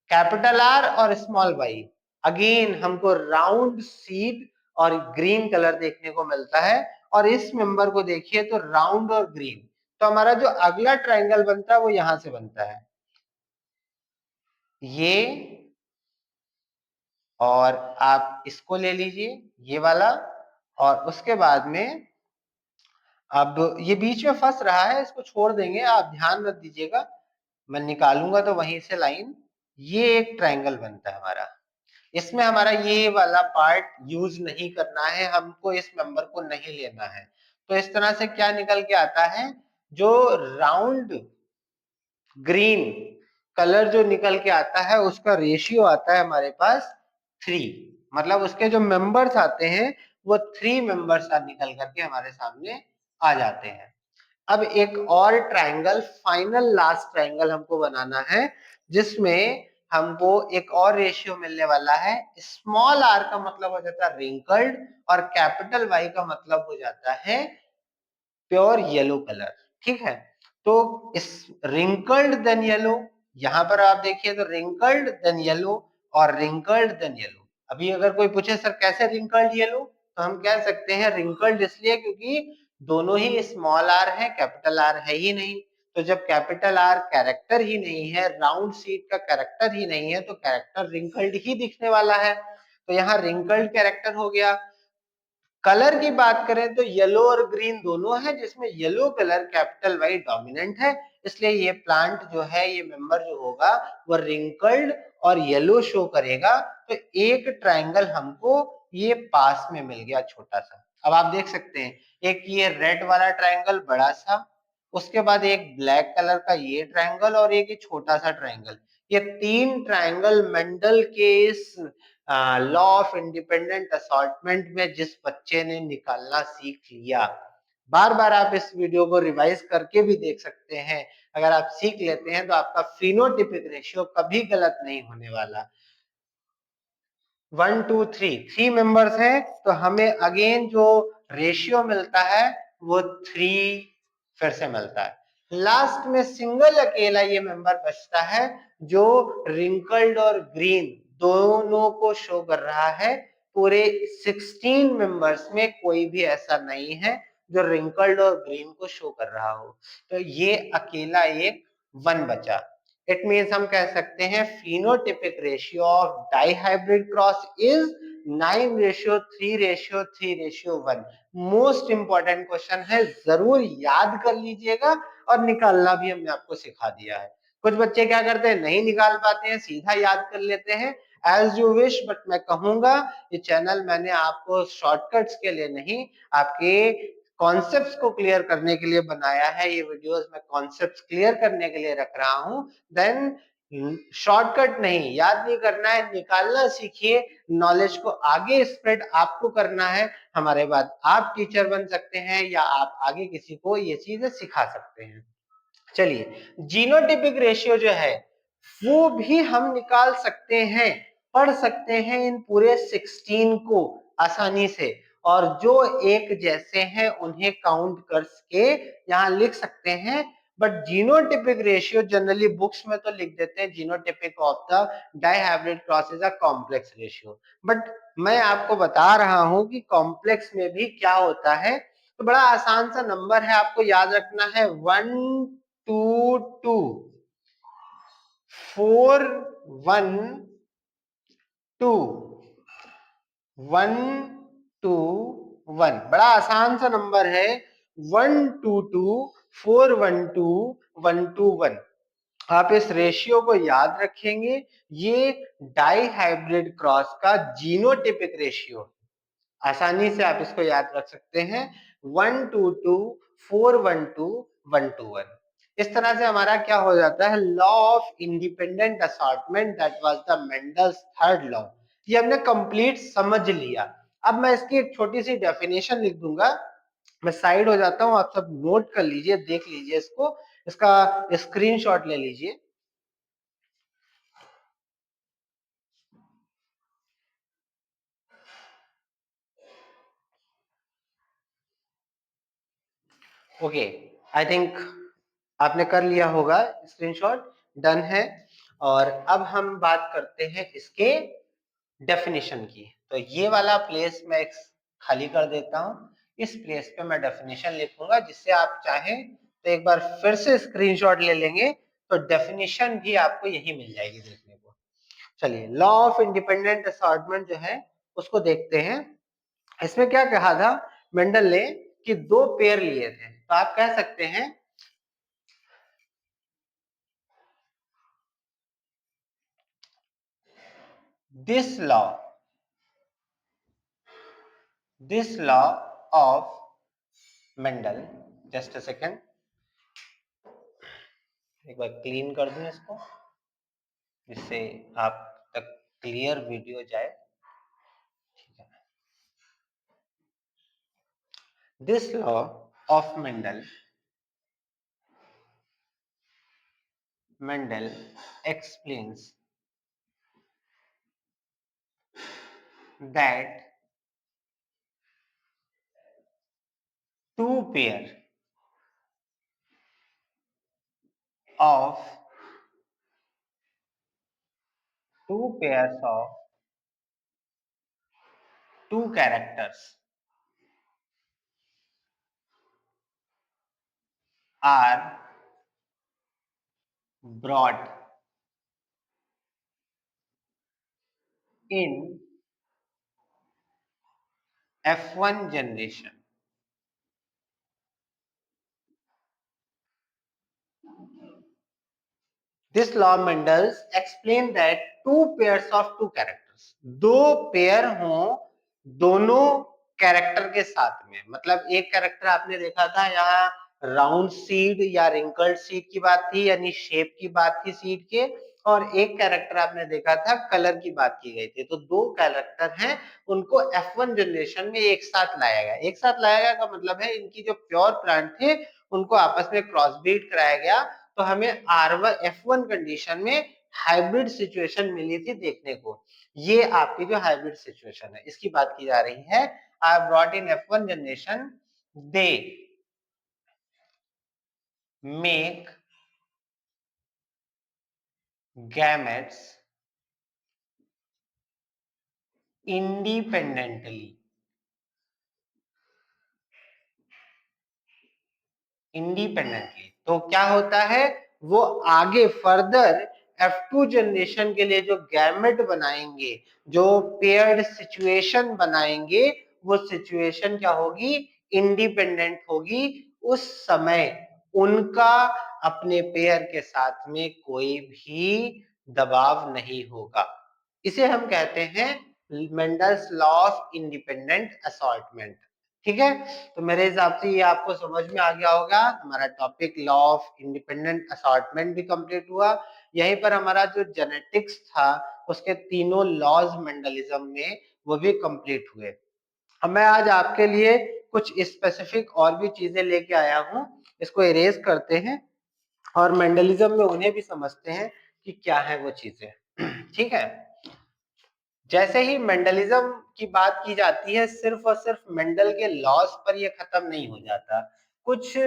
A: कैपिटल आर और स्मॉल वाई, अगेन हमको राउंड सीड और ग्रीन कलर देखने को मिलता है। और इस मेंबर को देखिए तो राउंड और ग्रीन। तो हमारा जो अगला ट्राइंगल बनता है वो यहां से बनता है, ये और आप इसको ले लीजिए ये वाला। और उसके बाद में अब ये बीच में फंस रहा है, इसको छोड़ देंगे, आप ध्यान रख दीजिएगा, मैं निकालूंगा तो वहीं से लाइन। ये एक ट्राइंगल बनता है हमारा, इसमें हमारा ये वाला पार्ट यूज नहीं करना है, हमको इस मेंबर को नहीं लेना है। तो इस तरह से क्या निकल के आता है, जो राउंड ग्रीन कलर जो निकल के आता है उसका रेशियो आता है हमारे पास 3। मतलब उसके जो मेंबर्स आते हैं वो 3 मेंबर्स निकल करके हमारे सामने आ जाते हैं। अब एक और ट्राइंगल, फाइनल लास्ट ट्राइंगल हमको बनाना है, जिसमें हमको एक और रेशियो मिलने वाला है। स्मॉल आर का मतलब हो जाता है रिंकल्ड और कैपिटल वाई का मतलब हो जाता है प्योर येलो कलर। ठीक है, तो इस रिंकल्ड देन येलो, यहां पर आप देखिए तो रिंकल्ड देन येलो और रिंकल्ड देन येलो। अभी अगर कोई पूछे सर कैसे रिंकल्ड येलो, तो हम कह सकते हैं रिंकल्ड इसलिए क्योंकि दोनों ही स्मॉल आर है, कैपिटल आर है ही नहीं। तो जब कैपिटल आर कैरेक्टर ही नहीं है, राउंड सीट का कैरेक्टर ही नहीं है, तो कैरेक्टर रिंकल्ड ही दिखने वाला है। तो यहाँ रिंकल्ड कैरेक्टर हो गया। कलर की बात करें तो येलो और ग्रीन दोनों है, जिसमें yellow colour capital Y dominant है, इसलिए ये प्लांट जो है, ये मेंबर जो होगा वो रिंकल्ड और येलो शो करेगा। तो एक ट्राइंगल हमको ये पास में मिल गया छोटा सा। अब आप देख सकते हैं एक ये रेड वाला ट्राइंगल बड़ा सा, उसके बाद एक ब्लैक कलर का ये ट्राइंगल और एक ये छोटा सा ट्राइंगल। ये 3 ट्राइंगल मेंडल के इस लॉ ऑफ इंडिपेंडेंट असॉर्टमेंट में जिस बच्चे ने निकालना सीख लिया, बार बार आप इस वीडियो को रिवाइज करके भी देख सकते हैं। अगर आप सीख लेते हैं तो आपका फिनोटिपिक रेशियो कभी गलत नहीं होने वाला। 1 2 3 मेंबर्स हैं, तो हमें अगेन जो रेशियो मिलता है वो 3 फिर से मिलता है। लास्ट में सिंगल अकेला ये मेंबर बचता है जो रिंकल्ड और ग्रीन दोनों को शो कर रहा है। पूरे 16 मेंबर्स में कोई भी ऐसा नहीं है जो रिंकल्ड और ग्रीन को शो कर रहा हो। तो ये अकेला एक 1 बचा। इट मीन्स हम कह सकते हैं phenotypic ratio of dihybrid cross is 9:3:3:1। Most important question है, जरूर याद कर लीजिएगा, और निकालना भी हमने आपको सिखा दिया है। कुछ बच्चे क्या करते हैं, नहीं निकाल पाते हैं, सीधा याद कर लेते हैं। एज यू विश, बट मैं कहूंगा ये चैनल मैंने आपको शॉर्टकट्स के लिए नहीं, आपके कॉन्सेप्ट्स को क्लियर करने के लिए बनाया है। ये वीडियोस मैं कॉन्सेप्ट्स क्लियर करने के लिए रख रहा हूं। देन शॉर्टकट नहीं, याद नहीं करना है, निकालना सीखिए। नॉलेज को आगे स्प्रेड आपको करना है। हमारे बाद आप टीचर बन सकते हैं या आप आगे किसी को ये चीजें सिखा सकते हैं। चलिए, जीनोटिपिक रेशियो जो है वो भी हम निकाल सकते हैं, पढ़ सकते हैं इन पूरे 16 को आसानी से, और जो एक जैसे हैं उन्हें काउंट करके यहाँ लिख सकते हैं। But genotypic ratio generally books में तो लिख देते हैं genotypic of the dihybrid cross is a complex ratio, but मैं आपको बता रहा हूं कि कॉम्प्लेक्स में भी क्या होता है। तो बड़ा आसान सा नंबर है, आपको याद रखना है 1 2 2 4 1 2 1 2 1, बड़ा आसान सा नंबर है 1 2 2 4 1 2 1 2 1। आप इस रेशियो को याद रखेंगे, ये डाई हाइब्रिड क्रॉस का जीनोटिपिक रेशियो, आसानी से आप इसको याद रख सकते हैं 1 2 2 4 1 2 1 2 1। इस तरह से हमारा क्या हो जाता है, law of independent assortment, that was the Mendel's third law, ये हमने कंप्लीट समझ लिया। अब मैं इसकी एक छोटी सी डेफिनेशन लिख दूंगा, मैं साइड हो जाता हूं, आप सब नोट कर लीजिए, देख लीजिए इसको, इसका स्क्रीनशॉट ले लीजिए। ओके, आई थिंक आपने कर लिया होगा स्क्रीनशॉट, डन है। और अब हम बात करते हैं इसके डेफिनेशन की। तो ये वाला प्लेस मैं खाली कर देता हूं, इस प्लेस पे मैं डेफिनेशन लिखूंगा, जिससे आप चाहें तो एक बार फिर से स्क्रीनशॉट ले लेंगे, तो डेफिनेशन भी आपको यही मिल जाएगी देखने को। चलिए, लॉ ऑफ इंडिपेंडेंट असॉर्टमेंट जो है उसको देखते हैं। इसमें क्या कहा था मेंडल ने कि दो पेयर लिए थे, तो आप कह सकते हैं this law of Mendel, just a second, एक बार क्लीन कर दूं इसको, जिससे आप तक क्लियर वीडियो जाए। ठीक है, this law of Mendel explains that two of two pairs of two characters are brought in F1 generation. This law Mendel's explain that two pairs of two characters, दो पेयर हों दोनों character के साथ में, मतलब एक कैरेक्टर आपने देखा था यहाँ राउंड सीड या रिंकल्ड सीड की बात थी, यानी शेप की बात थी सीड के, और एक कैरेक्टर आपने देखा था कलर की बात की गई थी। तो दो कैरेक्टर हैं, उनको F1 जनरेशन में एक साथ लाया गया। एक साथ लाया गया का मतलब है इनकी जो प्योर प्लांट थे उनको आपस में क्रॉस ब्रीड कराया गया, तो हमें R1 F1 कंडीशन में हाइब्रिड सिचुएशन मिली थी देखने को। ये आपकी जो हाइब्रिड सिचुएशन है इसकी बात की जा रही है। I brought in F1 generation, they make gametes independently तो क्या होता है, वो आगे फर्दर F2 जनरेशन के लिए जो गैमेट बनाएंगे, जो पेयर्ड सिचुएशन बनाएंगे, वो सिचुएशन क्या होगी, इंडिपेंडेंट होगी। उस समय उनका अपने पेयर के साथ में कोई भी दबाव नहीं होगा। इसे हम कहते हैं Mendel's law of independent assortment. ठीक है, तो मेरे हिसाब से ये आपको समझ में आ गया होगा। हमारा topic law of independent assortment भी कंप्लीट हुआ। यहीं पर हमारा जो जेनेटिक्स था उसके तीनों लॉज मेंडलिज्म में वो भी कंप्लीट हुए। अब मैं आज आपके लिए कुछ स्पेसिफिक और भी चीजें लेके आया हूं, इसको इरेज करते हैं। और मेंडलिज्म में उन्हें भी समझते हैं कि क्या है वो चीजें। ठीक है। जैसे ही मेंडलिज्म की बात की जाती है, सिर्फ और सिर्फ मेंडल के लॉज पर ये खत्म नहीं हो जाता। कुछ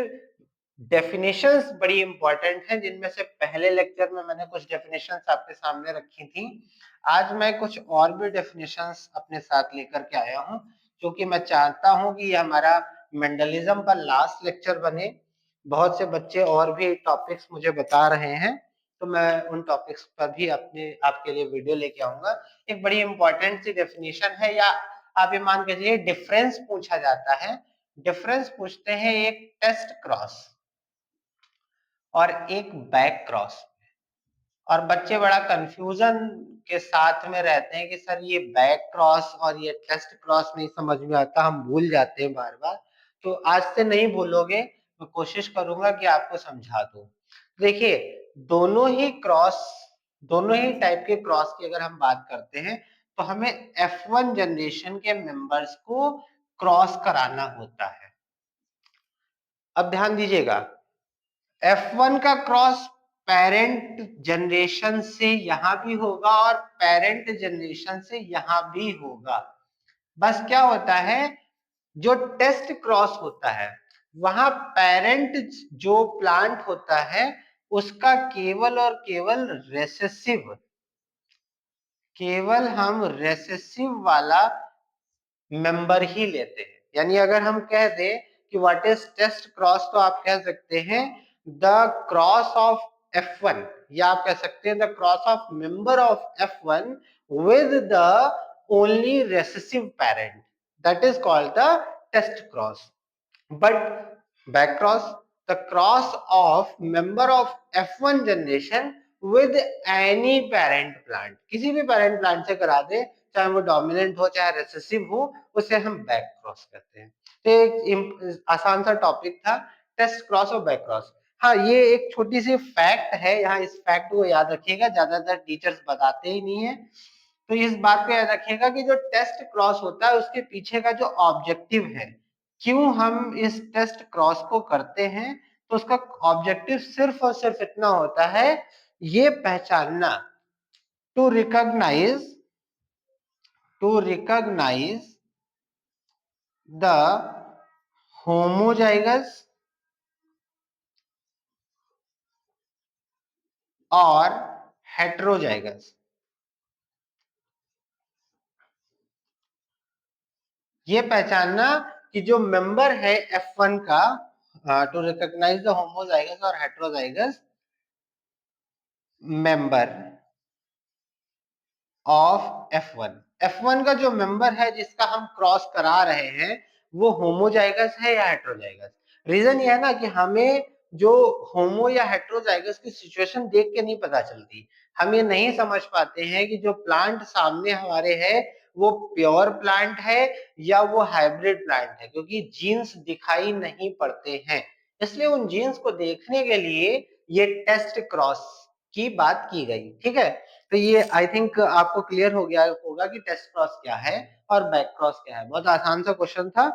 A: डेफिनेशंस बड़ी इंपॉर्टेंट हैं, जिनमें से पहले लेक्चर में मैंने कुछ डेफिनेशंस आपके सामने रखी थी। आज मैं कुछ और भी डेफिनेशंस अपने साथ लेकर के आया हूं, क्योंकि मैं चाहता हूं कि ये हमारा मेंडलिज्म का लास्ट लेक्चर बने। बहुत से बच्चे और भी टॉपिक्स मुझे बता रहे हैं, तो मैं उन टॉपिक्स पर भी अपने आपके लिए वीडियो लेके आऊंगा। एक बड़ी इंपॉर्टेंट सी डेफिनेशन है, या आप ये मान के चलिए डिफरेंस पूछा जाता है। डिफरेंस पूछते हैं एक टेस्ट क्रॉस और एक बैक क्रॉस, और बच्चे बड़ा कंफ्यूजन के साथ में रहते हैं कि सर ये बैक क्रॉस और ये टेस्ट क्रॉस नहीं समझ में आता, हम भूल जाते हैं बार बार। तो आज से नहीं भूलोगे, मैं कोशिश करूंगा कि आपको समझा दूं। देखिए, दोनों ही क्रॉस, दोनों ही टाइप के क्रॉस की अगर हम बात करते हैं, तो हमें F1 जनरेशन के मेंबर्स को क्रॉस कराना होता है। अब ध्यान दीजिएगा, F1 का क्रॉस पेरेंट जनरेशन से यहां भी होगा और पेरेंट जनरेशन से यहां भी होगा। बस क्या होता है, जो टेस्ट क्रॉस होता है वहां पेरेंट जो प्लांट होता है उसका केवल और केवल रेसेसिव, केवल हम रेसेसिव वाला मेंबर ही लेते हैं। यानी अगर हम कह दें कि व्हाट इज टेस्ट क्रॉस, तो आप कह सकते हैं द क्रॉस ऑफ F1, या आप कह सकते हैं the cross of member of F1 with the only recessive parent, that is called the test cross. But back cross, the cross of member of F1 generation with any parent plant, किसी भी parent plant से करा दे, चाहे वो dominant हो चाहे recessive हो, उसे हम बैक क्रॉस कहते हैं। तो एक आसान सा टॉपिक था, टेस्ट क्रॉस और बैक क्रॉस। हाँ, ये एक छोटी सी फैक्ट है, यहाँ इस फैक्ट को याद रखिएगा, ज्यादातर टीचर्स बताते ही नहीं है। तो इस बात को याद रखिएगा कि जो टेस्ट क्रॉस होता है उसके पीछे का जो ऑब्जेक्टिव है, क्यों हम इस टेस्ट क्रॉस को करते हैं, तो उसका ऑब्जेक्टिव सिर्फ और सिर्फ इतना होता है, ये पहचानना, to recognize, to recognize the homozygous और हेट्रोजाइगस। ये पहचानना कि जो मेंबर है F1 का, टू रिकॉग्नाइज द होमोजाइगस और heterozygous member of F1, F1 का जो मेंबर है जिसका हम क्रॉस करा रहे हैं, वो होमोजाइगस है या हेट्रोजाइगस। रीजन ये है ना कि हमें जो होमो या हेट्रोजाइगस की सिचुएशन देख के नहीं पता चलती, हम ये नहीं समझ पाते हैं कि जो प्लांट सामने हमारे है वो प्योर प्लांट है या वो हाइब्रिड प्लांट है, क्योंकि जीन्स दिखाई नहीं पड़ते हैं। इसलिए उन जीन्स को देखने के लिए ये टेस्ट क्रॉस की बात की गई। ठीक है, तो ये आई थिंक आपको क्लियर हो गया होगा कि टेस्ट क्रॉस क्या है और बैक क्रॉस क्या है। बहुत आसान सा क्वेश्चन था।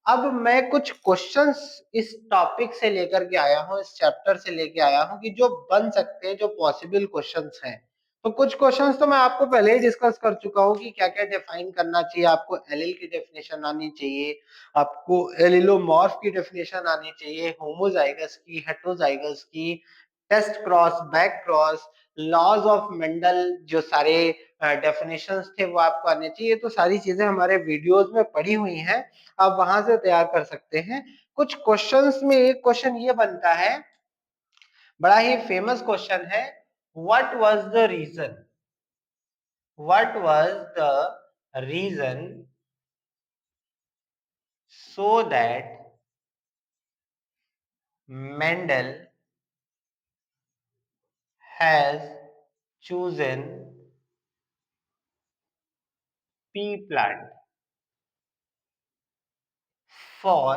A: अब मैं कुछ क्वेश्चंस इस टॉपिक से लेकर के आया हूं, इस चैप्टर से लेके आया हूं कि जो बन सकते हैं, जो पॉसिबल क्वेश्चंस हैं। तो कुछ क्वेश्चंस तो मैं आपको पहले ही डिस्कस कर चुका हूं कि क्या क्या डिफाइन करना चाहिए। आपको एलिल की डेफिनेशन आनी चाहिए, आपको एलिलोमॉर्फ की डेफिनेशन आनी चाहिए, होमोजाइगस की, हेट्रोजाइगस की, test cross, back cross, laws of Mendel, जो सारे डेफिनेशंस थे वो आपको आने चाहिए। तो सारी चीजें हमारे वीडियोस में पड़ी हुई हैं, आप वहां से तैयार कर सकते हैं। कुछ क्वेश्चंस में एक क्वेश्चन ये बनता है, बड़ा ही फेमस क्वेश्चन है, what was the reason, what was the reason so that Mendel has chosen pea plant for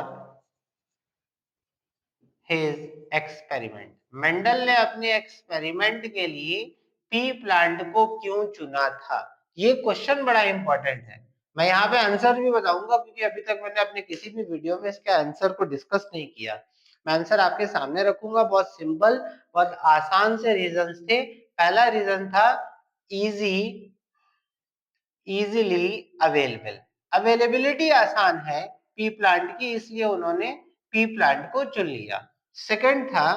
A: his experiment। मेंडल ने अपने एक्सपेरिमेंट के लिए पी प्लांट को क्यों चुना था। ये क्वेश्चन बड़ा इंपॉर्टेंट है। मैं यहाँ पे आंसर भी बताऊंगा, क्योंकि अभी तक मैंने अपने किसी भी वीडियो में इसके आंसर को डिस्कस नहीं किया। मैं आंसर आपके सामने रखूंगा। बहुत सिंपल, बहुत आसान से रीजंस थे। पहला रीजन था इजी, इजीली अवेलेबल। अवेलेबिलिटी आसान है पी प्लांट की, इसलिए उन्होंने पी प्लांट को चुन लिया। सेकंड था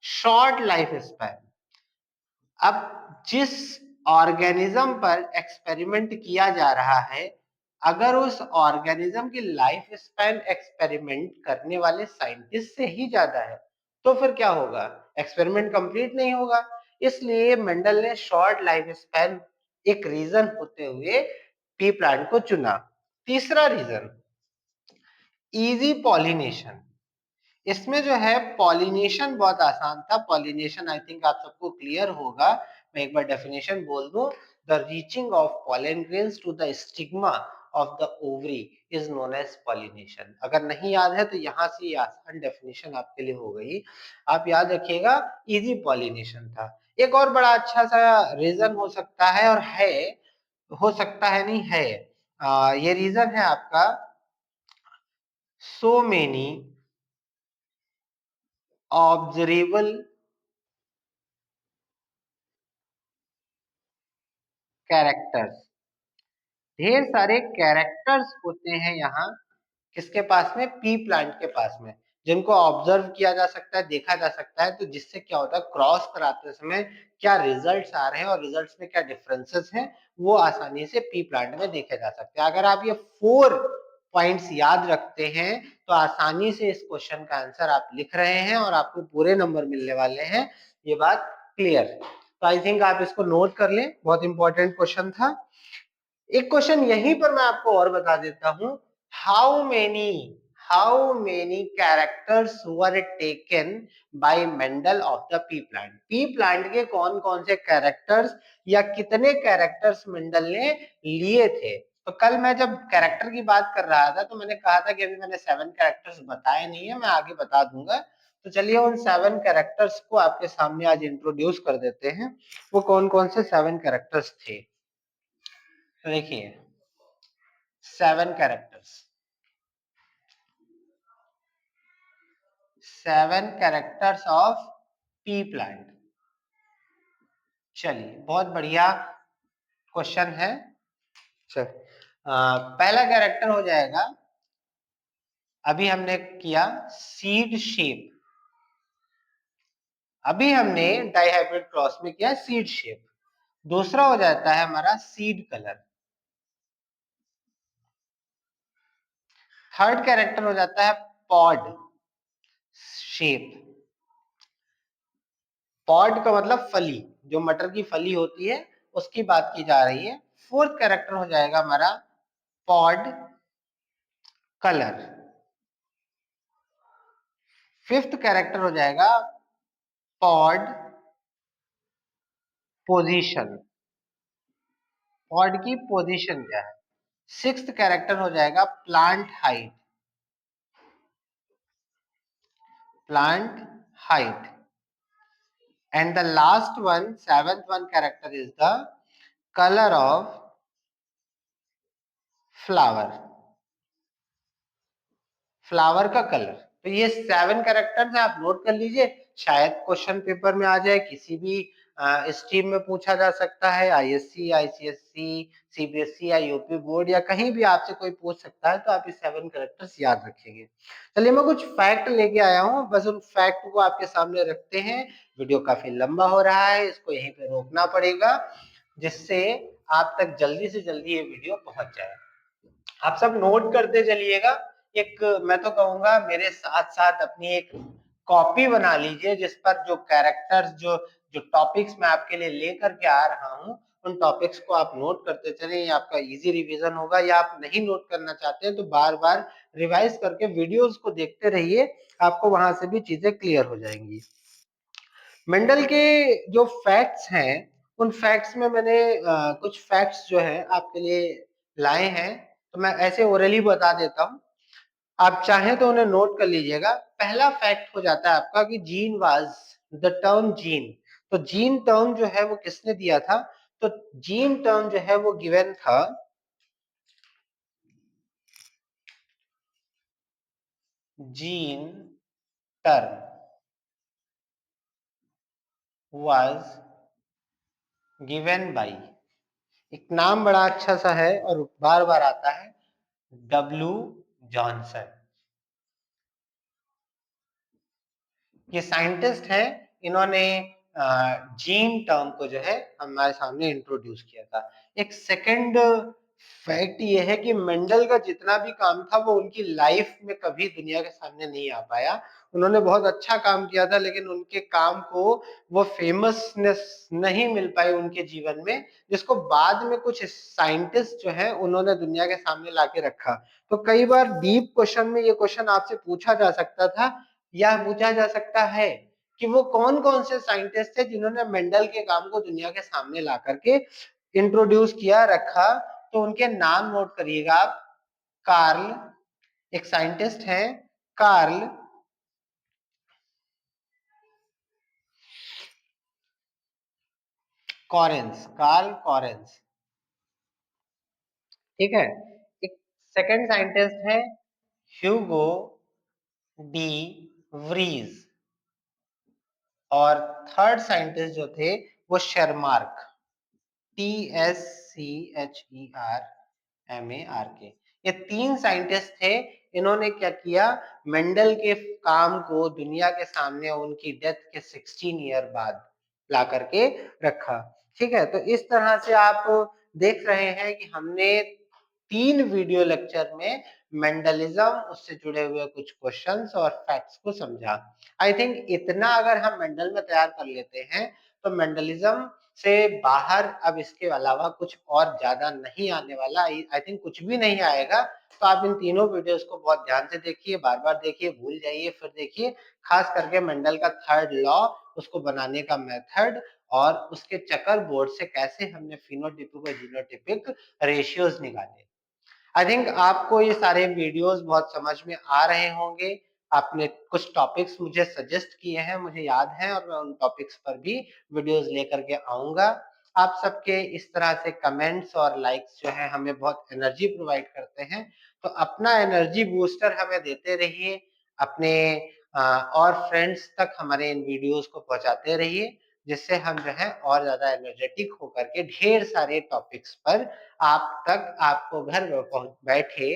A: शॉर्ट लाइफ स्पैन। अब जिस ऑर्गेनिज्म पर एक्सपेरिमेंट किया जा रहा है, अगर उस ऑर्गेनिज्म की लाइफ स्पैन एक्सपेरिमेंट करने वाले साइंटिस्ट से ही ज्यादा है, तो फिर क्या होगा? एक्सपेरिमेंट कंप्लीट नहीं होगा। इसलिए मेंडल ने शॉर्ट लाइफ स्पैन एक रीजन होते हुए पी प्लांट को चुना। तीसरा रीजन इजी पॉलिनेशन। इसमें जो है पॉलिनेशन बहुत आसान था। पॉलिनेशन आई थिंक आप सबको क्लियर होगा। मैं एक बार डेफिनेशन बोल दूं, the reaching of pollen grains to the stigma of the ovary is known as pollination. अगर नहीं याद है तो यहाँ से आसान डेफिनेशन आपके लिए हो गई। आप याद रखिएगा, इजी पॉलिनेशन था। एक और बड़ा अच्छा सा रीजन हो सकता है, और है, हो सकता है नहीं है, ये रीजन है आपका so many observable कैरेक्टर्स। ढेर सारे कैरेक्टर्स होते हैं यहाँ किसके पास में? पी प्लांट के पास में, जिनको ऑब्जर्व किया जा सकता है, देखा जा सकता है। तो जिससे क्या होता है, क्रॉस कराते समय क्या रिजल्ट्स आ रहे हैं और रिजल्ट्स में क्या डिफरेंसेस हैं, वो आसानी से पी प्लांट में देखे जा सकते हैं। अगर आप ये 4 पॉइंट्स याद रखते हैं तो आसानी से इस क्वेश्चन का आंसर आप लिख रहे हैं और आपको पूरे नंबर मिलने वाले हैं। ये बात क्लियर? तो आई थिंक आप इसको नोट कर लें, बहुत इंपॉर्टेंट क्वेश्चन था। एक क्वेश्चन यहीं पर मैं आपको और बता देता हूं, how many characters were taken by Mendel of the P plant. P plant के कौन कौन से कैरेक्टर्स या कितने कैरेक्टर्स मेंडल ने लिए थे? तो कल मैं जब कैरेक्टर की बात कर रहा था तो मैंने कहा था कि अभी मैंने 7 कैरेक्टर्स बताए नहीं है, मैं आगे बता दूंगा। तो चलिए उन 7 कैरेक्टर्स को आपके सामने आज इंट्रोड्यूस कर देते हैं। वो कौन कौन से 7 कैरेक्टर्स थे? तो देखिए, 7 characters, 7 characters of P plant. चलिए, बहुत बढ़िया क्वेश्चन है। चल, पहला कैरेक्टर हो जाएगा, अभी हमने किया सीड शेप। अभी हमने डाइहाइब्रिड क्रॉस में किया सीड शेप। दूसरा हो जाता है हमारा सीड कलर। थर्ड कैरेक्टर हो जाता है पॉड शेप। पॉड का मतलब फली, जो मटर की फली होती है उसकी बात की जा रही है। फोर्थ कैरेक्टर हो जाएगा हमारा पॉड कलर। फिफ्थ कैरेक्टर हो जाएगा पॉड पोजीशन। पॉड की पोजीशन क्या है? सिक्स्थ कैरेक्टर हो जाएगा plant height. Plant height. And the last one, seventh one character is the colour of flower. Flower का कलर। तो ये 7 कैरेक्टर्स हैं, आप नोट कर लीजिए। शायद क्वेश्चन पेपर में आ जाए, किसी भी स्ट्रीम में पूछा जा सकता है, आईएससी, आईसीएससी, सीबीएसई या यूपी बोर्ड, या कहीं भी आपसे कोई पूछ सकता है। तो आप ये 7 कैरेक्टर्स याद रखेंगे। चलिए, मैं कुछ फैक्ट लेके आया हूँ, बस उन फैक्ट को आपके सामने रखते हैं। वीडियो काफी लंबा हो रहा है, इसको यहीं पे रोकना पड़ेगा, जिससे आप तक जल्दी से जल्दी ये वीडियो पहुंच जाए। आप सब नोट करते चलिएगा। एक, मैं तो कहूंगा मेरे साथ साथ अपनी एक कॉपी बना लीजिए, जिस पर जो कैरेक्टर्स, जो जो टॉपिक्स मैं आपके लिए लेकर के आ रहा हूँ, उन टॉपिक्स को आप नोट करते चलें। ये आपका इजी रिवीजन होगा। या आप नहीं नोट करना चाहते हैं तो बार बार रिवाइज करके वीडियोस को देखते रहिए, आपको वहां से भी चीजें क्लियर हो जाएंगी। मेंडल के जो फैक्ट्स हैं, उन फैक्ट्स में मैंने कुछ फैक्ट्स जो है आपके लिए लाए हैं, तो मैं ऐसे ओरली बता देता हूँ। आप चाहें तो उन्हें नोट कर लीजिएगा। पहला फैक्ट हो जाता है आपका कि gene was, the term gene. तो जीन टर्म जो है वो किसने दिया था? तो जीन टर्म जो है वो गिवन था gene term was given by, एक नाम बड़ा अच्छा सा है और बार बार आता है, डब्ल्यू जॉनसन। ये साइंटिस्ट हैं, इन्होंने जीन टर्म को जो है हमारे सामने इंट्रोड्यूस किया था। एक सेकंड फैक्ट ये है कि मेंडल का जितना भी काम था वो उनकी लाइफ में कभी दुनिया के सामने नहीं आ पाया। उन्होंने बहुत अच्छा काम किया था, लेकिन उनके काम को वो फेमसनेस नहीं मिल पाई उनके जीवन में, जिसको बाद में कुछ साइंटिस्ट जो है उन्होंने दुनिया के सामने लाके रखा। तो कई बार डीप क्वेश्चन में ये क्वेश्चन आपसे पूछा जा सकता था या पूछा जा सकता है कि वो कौन कौन से साइंटिस्ट थे जिन्होंने मेंडल के काम को दुनिया के सामने ला करके इंट्रोड्यूस किया, रखा। तो उनके नाम नोट करिएगा आप। कार्ल, एक साइंटिस्ट है, कार्ल कॉरेंस, कार्ल कॉरेंस, ठीक है। एक सेकंड साइंटिस्ट है ह्यूगो डी व्रीज, और थर्ड साइंटिस्ट जो थे वो शेरमार्क, TSCHERMARK। ये तीन साइंटिस्ट थे। इन्होंने क्या किया, मेंडल के काम को दुनिया के सामने उनकी डेथ के 16 ईयर बाद ला करके रखा। ठीक है, तो इस तरह से आप देख रहे हैं कि हमने 3 वीडियो लेक्चर में मेंडलिज्म, उससे जुड़े हुए कुछ क्वेश्चंस और फैक्ट्स को समझा। आई थिंक इतना अगर हम मेंडल में तैयार कर लेते हैं तो मेंडलिज्म से बाहर अब इसके अलावा कुछ और ज्यादा नहीं आने वाला। आई थिंक कुछ भी नहीं आएगा। तो आप इन तीनों वीडियोस को बहुत ध्यान से देखिए, बार बार देखिए, भूल जाइए फिर देखिए। खास करके मेंडल का थर्ड लॉ, उसको बनाने का मेथड, और उसके चकर बोर्ड से कैसे हमने फिनोटिपिक और जीनोटिपिक रेशियोज निकाले। आई थिंक आपको ये सारे वीडियोस बहुत समझ में आ रहे होंगे। आपने कुछ टॉपिक्स मुझे सजेस्ट किए हैं, मुझे याद है, और मैं उन टॉपिक्स पर भी वीडियोस लेकर के आऊंगा। आप सबके इस तरह से कमेंट्स और लाइक्स जो है हमें बहुत एनर्जी प्रोवाइड करते हैं। तो अपना एनर्जी बूस्टर हमें देते रहिए, अपने और फ्रेंड्स तक हमारे इन वीडियोस को पहुंचाते रहिए, जिससे हम जो है और ज्यादा एनर्जेटिक होकर के ढेर सारे टॉपिक्स पर आप तक, आपको घर बैठे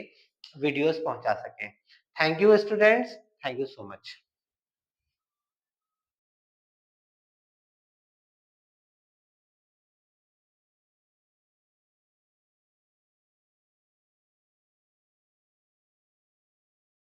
A: वीडियोस पहुंचा सकें। Thank you students, thank you so much.